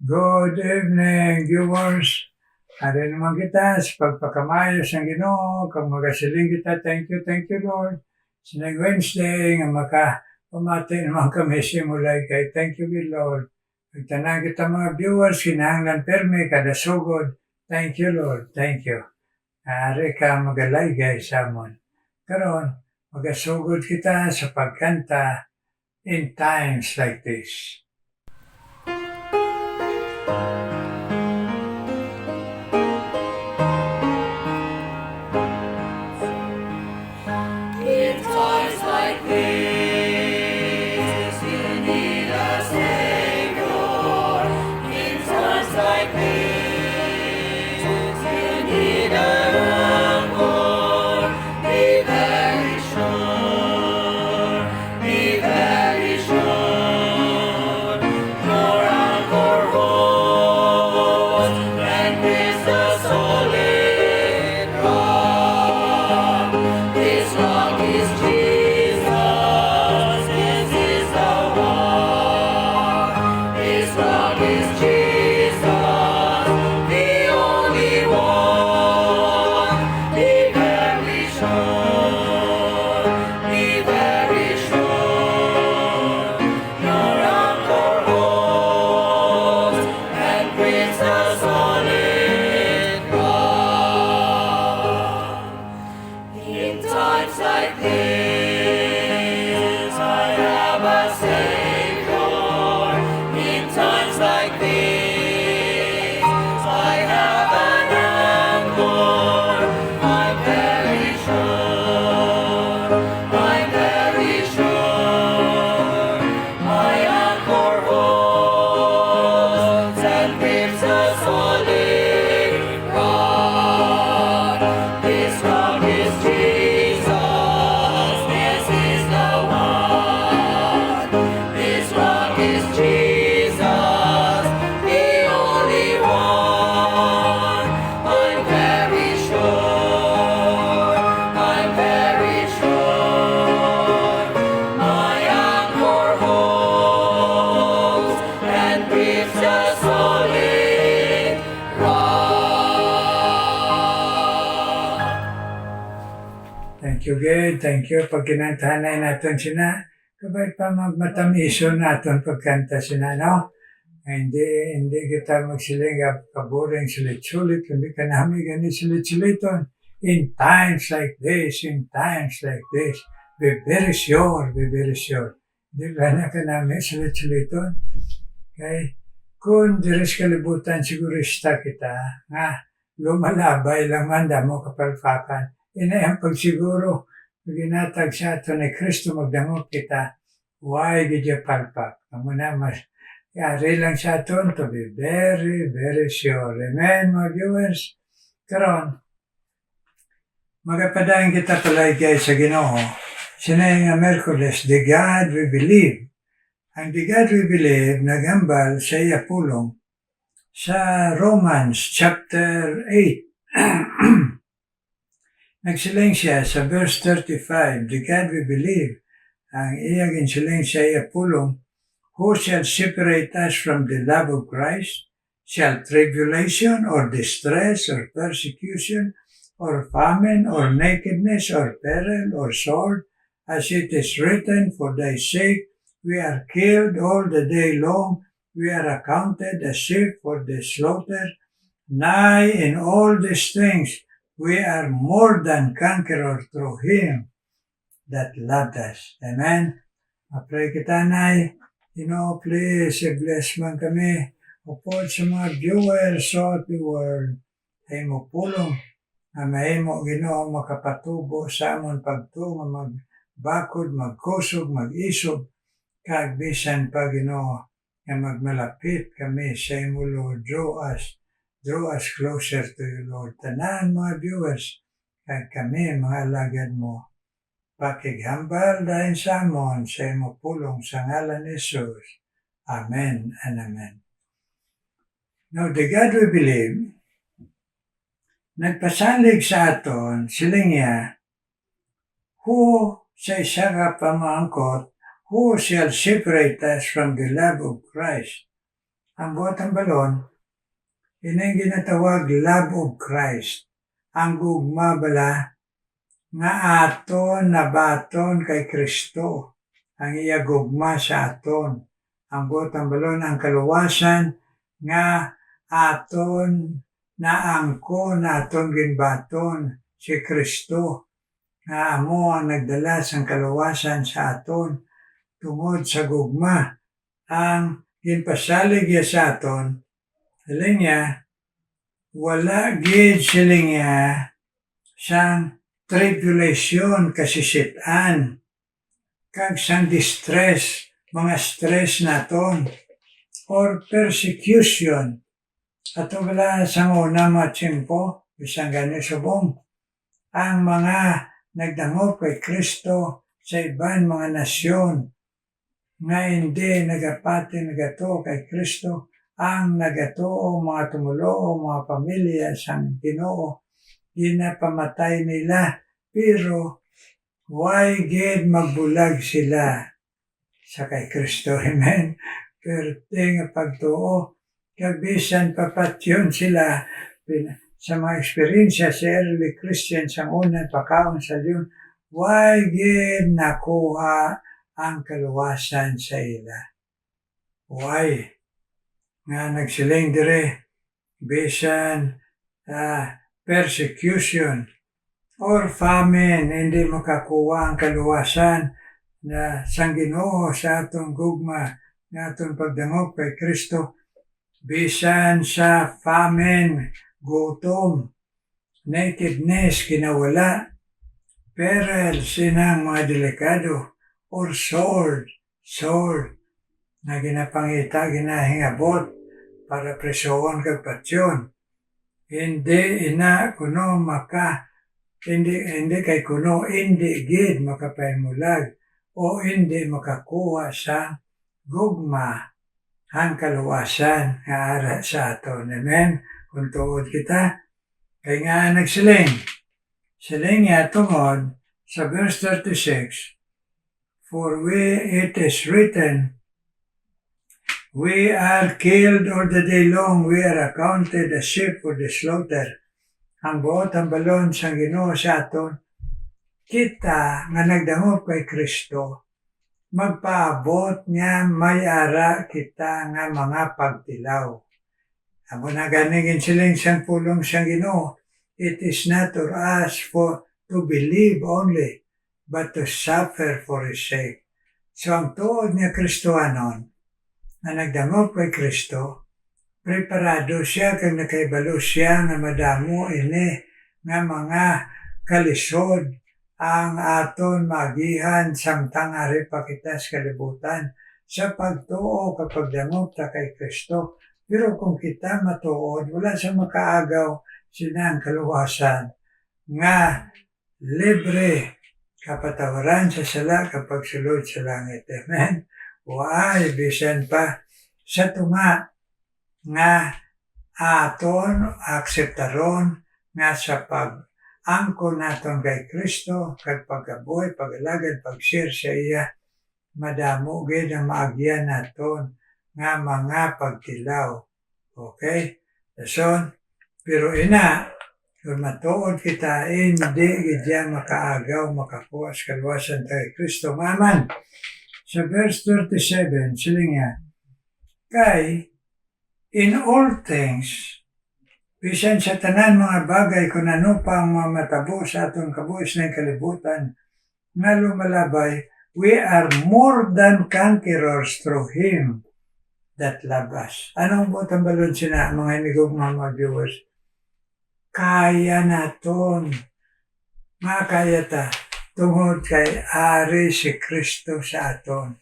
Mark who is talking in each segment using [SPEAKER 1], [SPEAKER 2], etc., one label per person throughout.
[SPEAKER 1] Good evening, viewers. Ari naman kita sa pagpakamayos ng Ginoo, kag magasiling kita, thank you, Lord. Sinag Wednesday, nga pamati naman kami simulay kay thank you, Lord. Pagtanan kita mga viewers, kinahanglan perme, kada sugod, thank you, Lord, thank you. Ari ka magalaygay sa amon. Karon, magasugod kita sa pagkanta in times like this.
[SPEAKER 2] In times like this, you need a Savior. In times like this, you need a anchor. Be very sure, be very sure. Your anchor holds and is the solid rock. This rock is Jesus, this is the one. This rock is Jesus, the only one. Be very sure, be very sure. Your anchor holds and brings the solid rock. In times like this, I have a Savior. In times like this, I have an anchor. I'm very sure, I'm very sure. My anchor holds and grips a solid rock. This rock is Jesus, this is the one. This rock is Jesus, the only one. I'm very sure, I'm very sure. My anchor holds and grips a solid rock.
[SPEAKER 1] Thank you, Gay. Thank you. Pag kinantahanay natin sina, kabay pa magmatamiso natin pagkanta sina, no? Hindi kita magsiling kaburing sulit-sulit, kundi ka namin ganit sulit-suliton. In times like this, be very sure, be very sure. Di ba na ka namin sulit-suliton? Okay? Kung diris kalibutan sigurista kita, nga, lumalabay lang man damo kapalpakan. Ina ang pagsiguro, ginatag sa ato ni Kristo magdangop kita, why did you palpak? Amo na mas, yari lang sa aton to be very, very sure. Amen, mga viewers? Karon, magapadayan kita palay kay sa Ginoo. Sinay nga Merkules, the God we believe. Ang the God we believe, nagambal sa iya pulong sa Romans chapter 8. Nagsiling siya sa verse 35, the God we believe, ang iya ginsiling sa iya pulong, who shall separate us from the love of Christ? Shall tribulation or distress or persecution or famine or nakedness or peril or sword? As it is written, for thy sake we are killed all the day long, we are accounted as sheep for the slaughter. Nay, in all these things we are more than conquerors through Him that loved us. Amen. I-pray kita, Nay. Please, bless man kami. Upod sa mga viewers throughout the world, ay mo pulong na mahimo Ginoo makapatubo sa amon pagtungo magbakod, magkusog, mag-isog, kag bisan pa Ginoo nga magmalapit kami sa imo, Lord. Draw us closer to you, Lord. Tanan mga viewers, kag kami mga alagad mo. Pakighambal dahil sa amon sa imo pulong sa ngalan ni Jesus. Amen and amen. Now, the God we believe, nagpasalig sa aton, siling niya, who sa isa ka pamangkot, who shall separate us from the love of Christ? ang buhat ang balon, ini ginatawag love of Christ. Ang gugma bala nga aton nabaton kay Kristo. Ang iya gugma sa aton. Ang buhat ang balon ang kaluwasan nga aton naangko naton ginbaton si Kristo. Nga amo ang nagdala sang kaluwasan sa aton tungod sa gugma. Ang ginpasalig niya sa aton, siling niya, wala gid siling niya sang tribulation kasisitan, kag sang distress, mga stress naton, or persecution. Ato wala sang una mga tiyempo, bisang ganyan subong, ang mga nagdangop kay Kristo sa iban mga nasyon, nga hindi nagapati nagato kay Kristo, ang nagatuo mga tumulo mga pamilya sang Ginoo ginapamatay nila, pero why gid magbulag sila sa kay Kristo, amen. Pero nga pagtuo, kabisan papatyon sila sa mga eksperyensya sa early Christian sa unang pagkaon sa Diyon, why gid nakuha ang kaluwasan sa ila. Why? Nga nagsiling dire, bisan persecution or famine, hindi makakuha ang kaluwasan na sang Ginoo sa atong gugma, nga atong pagdangop kay Kristo, bisan sa famine, gutom, nakedness, kinawala, peril, sinang mga delikado, or sword na ginapangita, ginahingabot para presoon kag patyon. Hindi kay kuno hindi gid makapahimulag o hindi makakuha sa gugma ang kaluwasan nga ara sa aton. Amen. Kung tuod kita, kay nga nagsiling niya tungod sa verse 36, for it is written, we are killed all the day long, we are accounted as sheep for the slaughter. Ang buot ang balon sa Ginoo sa aton, kita nga nagdangop kay Kristo, magpaabot niya may ara kita nga mga pagtilaw. Amo na ganigin siling sang pulong sa Ginoo, it is not for us to believe only, but to suffer for His sake. So ang tuod niya Kristohanon, na nagdangop kay Kristo, preparado siya kag nakaibalo siya nga madamo ini nga mga kalisod ang aton magihan samtang ari pa kita sa kalibutan sa pagtuo kapag dangop ta kay Kristo. Pero kung kita matuod, wala sa makaagaw sinang kaluwasan nga libre kapatawaran sa sala kapag sulod sa langit. Amen. Why, bisan pa sa tunga nga aton akseptaron nga sa pag-angko naton kay Kristo, kag pagkabuhay, pag-alagad, pag-share sa iya, madamo gid ang maagyan naton nga mga pagtilaw. Okay? So, pero kung matuod kita, hindi gid makaagaw, makakuha sa kaluwasan kay Kristo. Maman, sa verse 37, siling niya, kay in all things, bisan sa tanan mga bagay kung ano pa ang mga matabo sa atong kabuhis na kalibutan, nga lumalabay, we are more than conquerors through Him that love us. Anong butang balon sina, mga inigog mga viewers? Kaya naton, kaya ta, tungod kay ari si Kristo sa aton.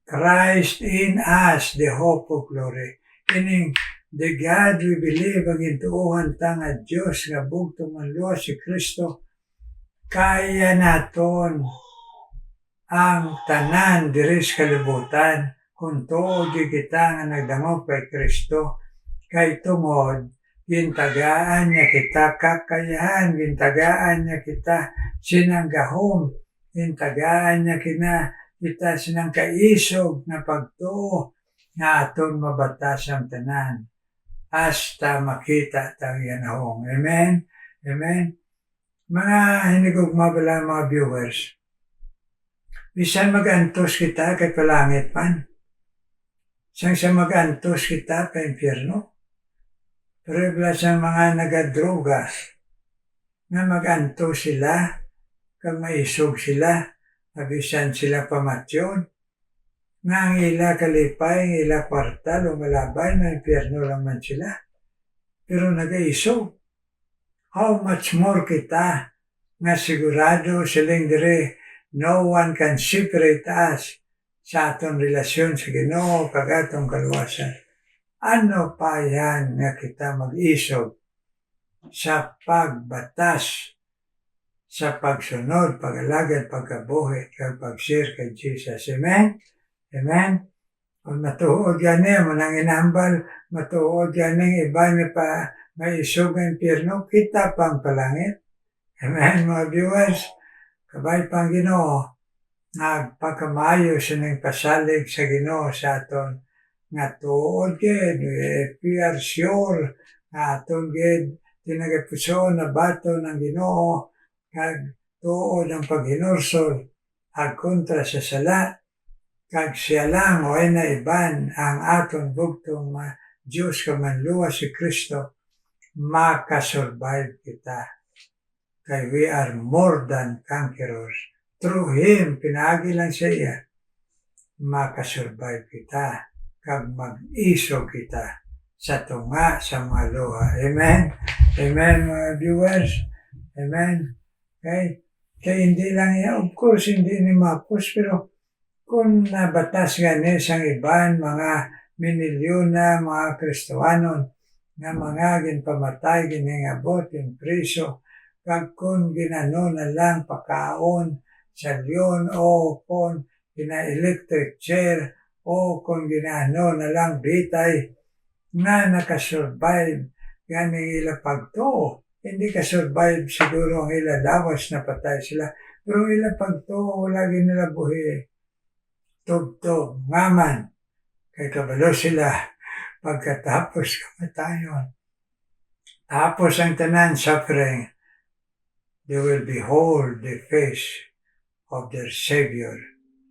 [SPEAKER 1] Christ in us, the hope of glory. Meaning, the God we believe, ang intuuhan ta nga Diyos, nga bugtong ang luwas si Kristo, kaya naton ang tanan diri sa kalibutan, kung tuod kita nga nagdangop kay Kristo, kay tungod, gintagaan niya kita kakayahan, gintagaan niya kita sinanggahom, gintagaan niya kita sinang kaisog na pagtuo, nga aton mabatas ang tanan hasta makita tang yanahong. Amen? Amen? Mga hinigugma pala mga viewers, bisan mag-antos kita kay palangit pan, sang sa mag-antos kita kay impyerno, pero ibla sa mga nagadroga, nga mag-antos sila, kag maisog sila, abisan sila pamatyon, nga ang ila kalipay, ang ila kwarta, lumalabay, na impyerno lang man sila. Pero nag-aisog. How much more kita, nga sigurado siling dire, no one can separate us sa atong relasyon sa Ginoo kag atong kaluwasan. Ano pa yan nga kita mag-isog sa pagbatas, sa pagsunod, pag-alagad, pagkabuhi, kag pag-share kay Jesus. Amen? Amen? Kung matuod yan manang inambal, matuod yan iba na pa maisog ang impyerno, kita pang palangit. Amen, mga viewers? Kabay pang Ginoo, nagpakamayo sa ng pasalig sa Ginoo sa aton nga tuod gid, we are sure nga aton gid tinagapuso na bato ng Ginoo kag tuod ang paghinursol ag kontra sa sala, kag siya lang o ay naiban ang aton bugtong Diyos kamanluwas si Kristo, makasurvive kita. Kay we are more than conquerors. Through Him, pinaagi lang sa iya, makasurvive kita, kag mag-isog kita sa tunga sa mga luha. Amen? Amen, mga viewers? Amen? Okay? Kaya hindi lang yan, of course, hindi ni mapos, pero kung nabatas nga ni sang iban, mga minilyon na mga Kristohanon, nga mga ginpamatay, giningabot, priso, kag kung ginano na lang pakaon sa leon o kung gina-electric chair o kung ginano na lang bitay nga nakasurvive ganing ila pagtuo. Hindi ka-survive siguro ang ila lawas na patay sila, pero ila pagtuo lagi nila buhi. Tugtog, ngaman, kay kabalo sila pagkatapos kamatayon. Tapos ang tanan suffering, they will behold the face of their Savior.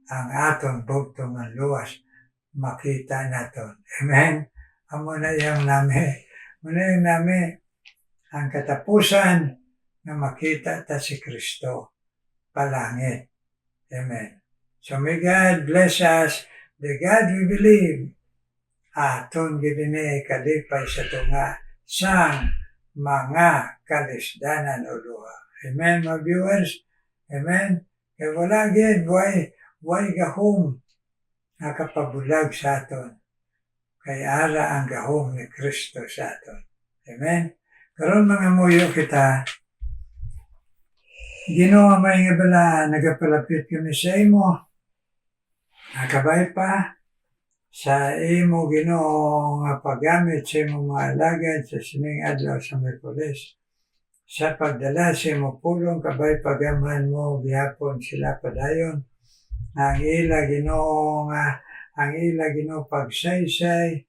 [SPEAKER 1] Ang atong bugtong ng luwas, makita naton. Amen? Amo na yung nami. Muna yung nami, ang katapusan na makita ta si Kristo. Palangit. Amen. So may God bless us. The God we believe. Aton gidini kalipay sa tunga sang mga kalisdanan o luha. Amen, mga viewers? Amen? Kaya wala gid, why gahom nakapabulag sa aton. Kay ara ang gahom ni Kristo sa aton. Amen? Karon mga muyo kita, Ginoo may nga bala, nagapalapit kami sa imo. Nakabay pa sa imo Ginoo nga paggamit sa imo mga alagad sa sining adlaw sa Miyerkules. Sa pagdala sa imo pulong, kabay pagamhan mo, gihapon sila padayon. Ang ila Ginoo pagsaysay,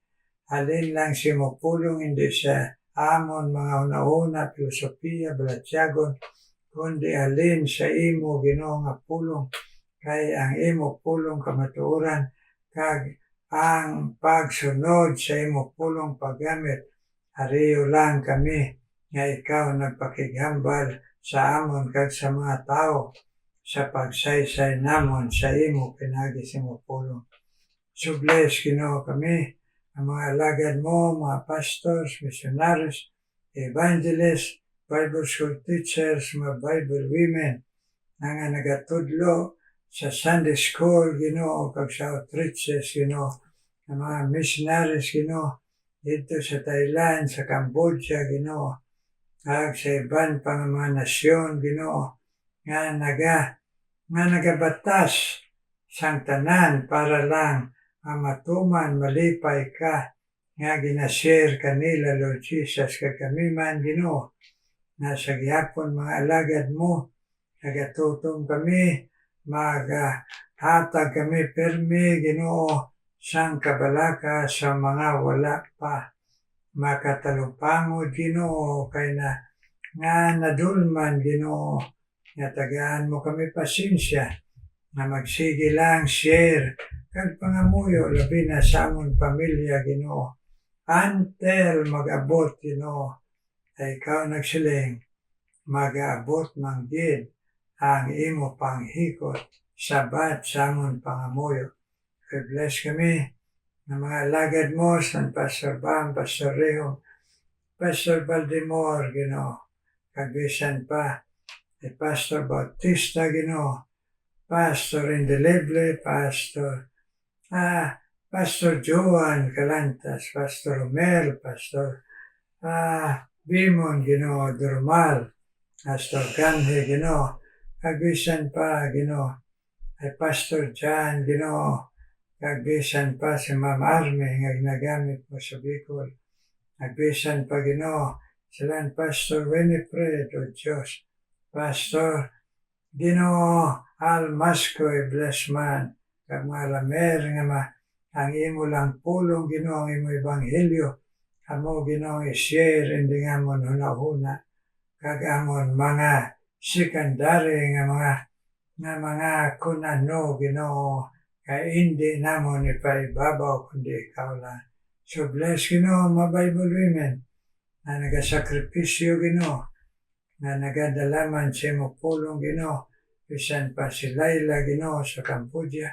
[SPEAKER 1] halin lang sa imo pulong, hindi sa amon mga una-una, filosofiya, balatyagon, kundi halin sa imo Ginoo nga pulong, kay ang imo pulong kamatuoran, kag ang pagsunod sa imo pulong paggamit, hariyo lang kami, nga ikaw nagpakighambal sa amon kag sa mga tao sa pagsaysay namon sa imo pinagi sa imo pulong. So bless Ginoo kami, ang mga alagad mo, mga pastors, missionaries, evangelists, Bible school teachers, mga Bible women, na nga nagatudlo sa Sunday school, Ginoo, kag sa outreaches, Ginoo, ng mga missionaries, Ginoo, dito sa Thailand, sa Cambodia, Ginoo, kag sa iban pang mga nasyon, Ginoo, nga nagabatas sang tanan para lang matuman malipay ka, nga ginashare kanila, Lord Jesus, kag kami man, Ginoo, nasa gihapon mga alagad mo, nagatutong kami, maghatag kami permi, Ginoo, sang kabalaka sa mga wala pa makatalupangod Ginoo kay na nga nadulman Ginoo nga tagaan mo kami pasensya na magsige lang share kag pangamuyo labi na sa amon pamilya Ginoo until mag-abot Ginoo ay ikaw nagsiling mag-aabot man gid ang imo panghikot sabat sa amon pangamuyo. I-bless kami ng mga alagad mo, San Pastor Bam, Pastor Reho, Pastor Baldemor, Ginoo, kagisan pa, ni Pastor Bautista, Ginoo, Pastor Indeleble, Pastor Joan Calantas, Pastor Romel, Pastor Bimon, Ginoo, Durmal, Pastor Gandhi, Ginoo, kagisan pa, Ginoo, ay Pastor John, Ginoo, kagbisan pa si Ma'am Arme nga ginagamit mo sa Bicol. Kagbisan pa Ginoo sila ang Pastor Winifred o Diyos. Pastor Ginoo Almasco bless man. Kag mga lamer nga ang imo lang pulong Ginoo ang imo ebanghelyo. Amo Ginoo i-share hindi nga mo hunahuna. Kag amon mga secondary nga mga kunano Ginoo kaya hindi namon ipaibabaw kundi ikaw lang. So bless Ginoo mga Bible women na nagasakripisyo Ginoo na nagadalaman sa imo pulong Ginoo. Isan pa si Laila Ginoo sa Cambodia.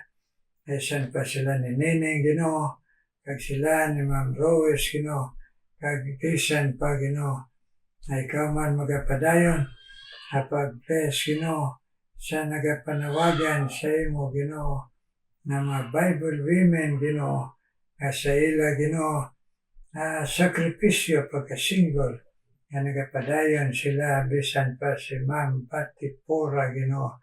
[SPEAKER 1] Isan pa sila ni Neneng Ginoo. Kag sila ni Ma'am Rose Ginoo. Kag isan pa Ginoo na ikaw man magapadayon. Kapag bless Ginoo sa nagapanawagan sa imo Ginoo na mga Bible women Ginoo nga sa ila Ginoo sakripisyo pagka-single nga nagapadayon sila bisan pa si Ma'am Patipora Ginoo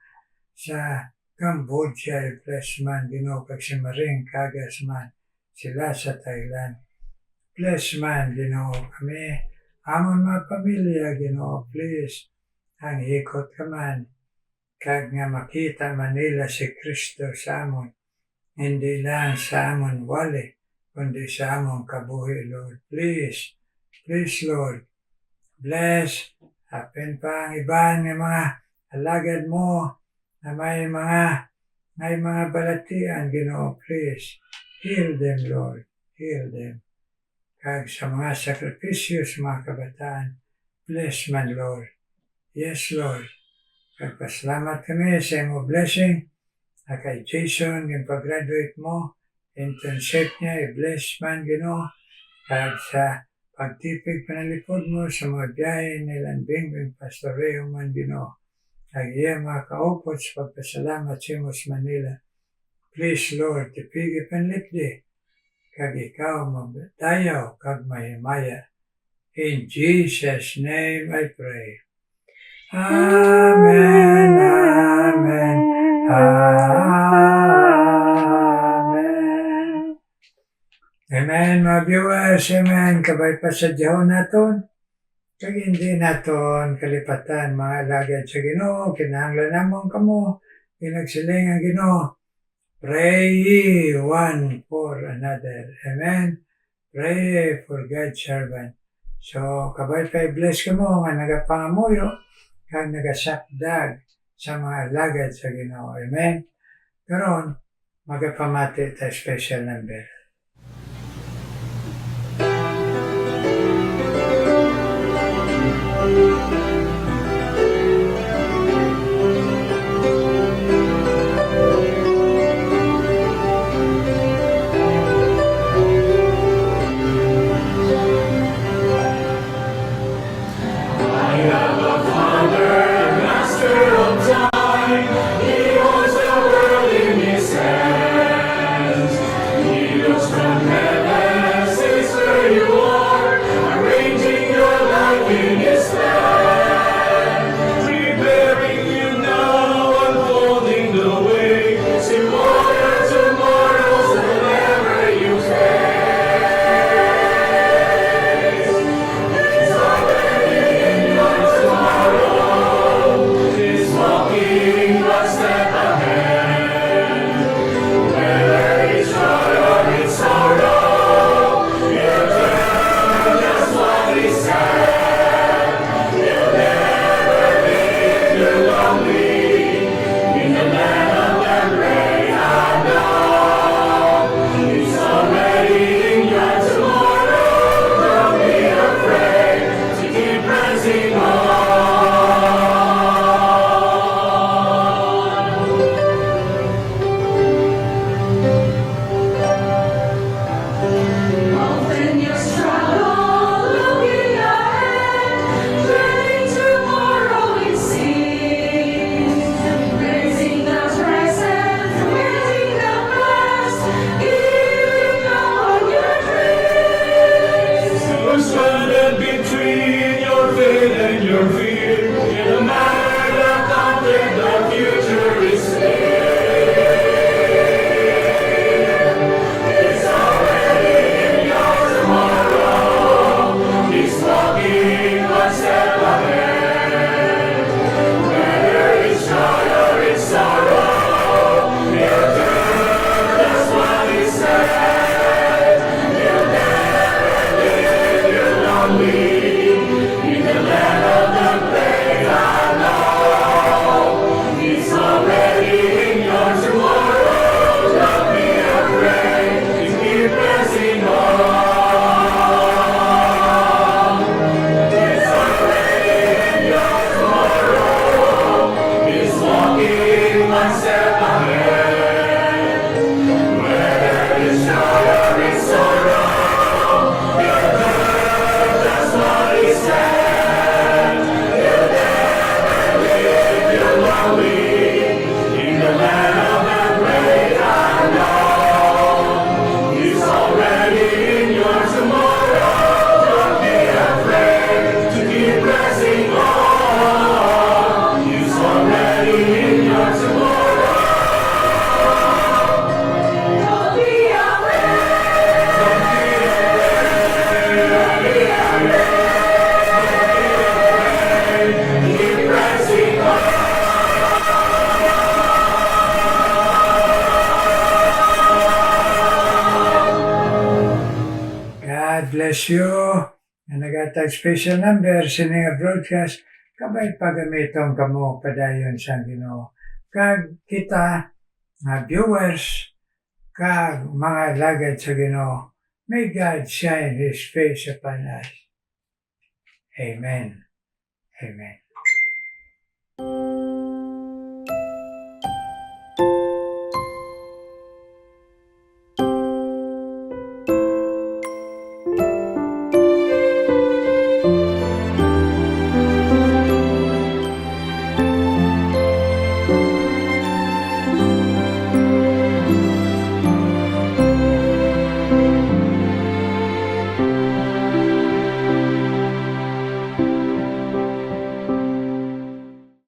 [SPEAKER 1] sa Cambodia bless man Ginoo kag si Maring Kagas man sila sa Thailand bless man Ginoo kami amon mga pamilya Ginoo please ang hikot ka man kag nga makita Manila si Kristo sa amon hindi lang sa amon wali, kundi sa amon kabuhi, Lord. Please, Lord, bless. Happen pa ang iban ng mga alagad mo na may mga balatian, Ginoo, please. Heal them, Lord. Heal them. Kag sa mga sakripisyo sa mga kabataan, bless man, Lord. Yes, Lord. Kag pasalamat kami sa imo blessing. Kay Jason, yung pag-graduate mo, internship niya, i-bless man Ginoo. Kag sa pagtipig panalipod mo sa mga biyahe nilang Bingbing Pastor Reho man Ginoo. Kag iya mga kaupot sa pagpasalamat sa imo sa Manila. Please Lord, tipigi panlipdi. Kag ikaw magdayaw kag mahimaya. In Jesus' name I pray. Amen, amen, amen. Amen, mga viewers, amen. Kabay pa sa Diyahon naton. Kag hindi naton kalipatan, mga alagad sa Ginoo, kinahanglan namon kamo, pinagsiling ang Ginoo. Pray ye one for another. Amen. Pray for God's servant. So, kabay pa i-bless ka mo nga nagapangamuyo kag nagasakdag sa mga alagad sa Ginoo. Amen. Karon magapamati ta special number.
[SPEAKER 2] He holds the world in his hands. He
[SPEAKER 1] bless you. Na nagatag special number sining nga broadcast kabay pagamitong kamo padayon sa Ginoo. Kag kita nga viewers kag mga lagad sa Ginoo. May God shine His face upon us. Amen. Amen.